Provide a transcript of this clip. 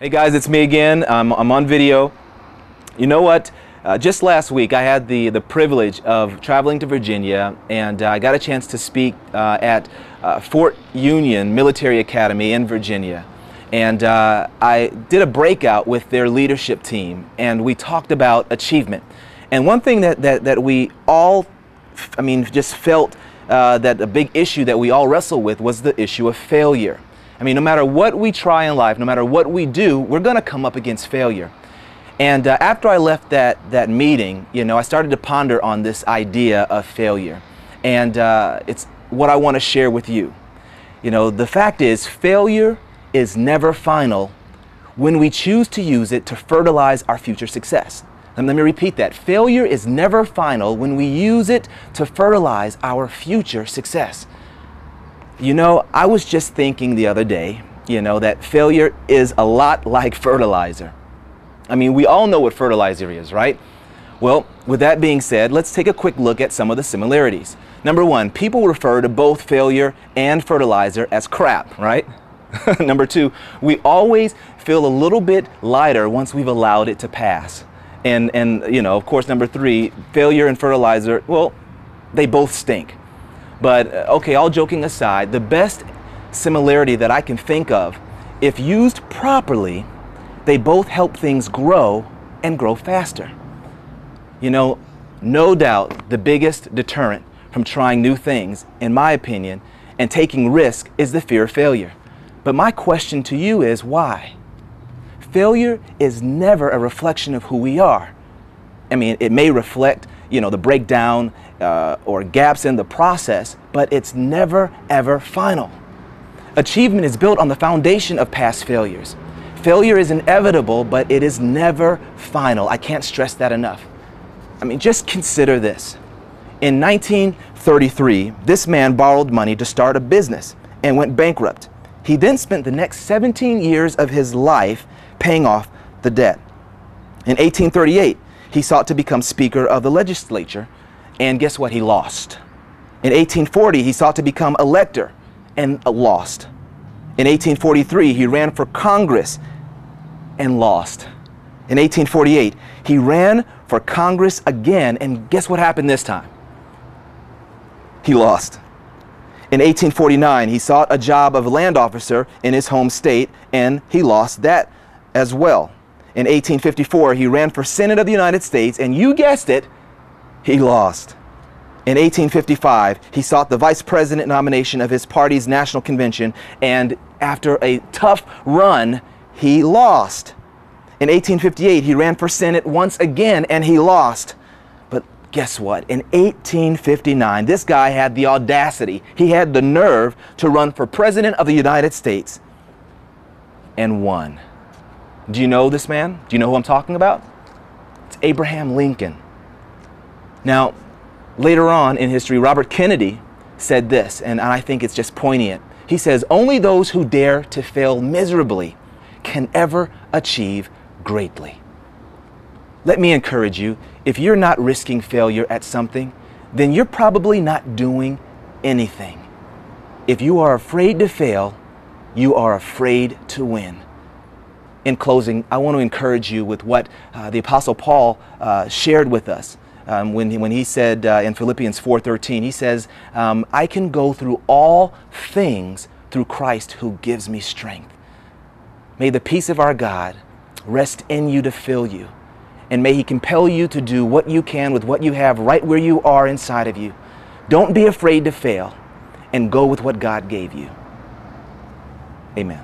Hey guys, it's me again. I'm on video. You know what? Just last week I had the privilege of traveling to Virginia, and I got a chance to speak at Fort Union Military Academy in Virginia. And I did a breakout with their leadership team, and we talked about achievement. And one thing that we all, just felt that a big issue that we all wrestle with was the issue of failure. No matter what we try in life, no matter what we do, we're going to come up against failure. And after I left that meeting, I started to ponder on this idea of failure. And it's what I want to share with you. The fact is, failure is never final when we choose to use it to fertilize our future success. And let me repeat that. Failure is never final when we use it to fertilize our future success. I was just thinking the other day, that failure is a lot like fertilizer. We all know what fertilizer is, right? Well, with that being said, let's take a quick look at some of the similarities. Number one, people refer to both failure and fertilizer as crap, right? Number two, we always feel a little bit lighter once we've allowed it to pass. And of course, number three, failure and fertilizer, well, they both stink. But okay, all joking aside, the best similarity that I can think of, if used properly, they both help things grow and grow faster. No doubt the biggest deterrent from trying new things, in my opinion, and taking risk is the fear of failure. But my question to you is why? Failure is never a reflection of who we are. It may reflect, the breakdown or gaps in the process, but it's never, ever final. Achievement is built on the foundation of past failures. Failure is inevitable, but it is never final. I can't stress that enough. Just consider this. In 1933, this man borrowed money to start a business and went bankrupt. He then spent the next 17 years of his life paying off the debt. In 1838, he sought to become Speaker of the legislature, and guess what? He lost. In 1840, he sought to become elector and lost. In 1843, he ran for Congress and lost. In 1848, he ran for Congress again, and guess what happened this time? He lost. In 1849, he sought a job of land officer in his home state, and he lost that as well. In 1854, he ran for Senate of the United States, and you guessed it, he lost. In 1855, he sought the vice president nomination of his party's national convention, and after a tough run, he lost. In 1858, he ran for Senate once again, and he lost. But guess what? In 1859, this guy had the audacity, he had the nerve to run for president of the United States, and won. Do you know this man? Do you know who I'm talking about? It's Abraham Lincoln. Now, later on in history, Robert Kennedy said this, and I think it's just poignant. He says, "Only those who dare to fail miserably can ever achieve greatly." Let me encourage you, if you're not risking failure at something, then you're probably not doing anything. If you are afraid to fail, you are afraid to win. In closing, I want to encourage you with what the Apostle Paul shared with us when he said in Philippians 4:13, he says, "I can go through all things through Christ who gives me strength." May the peace of our God rest in you to fill you, and may He compel you to do what you can with what you have right where you are inside of you. Don't be afraid to fail, and go with what God gave you. Amen.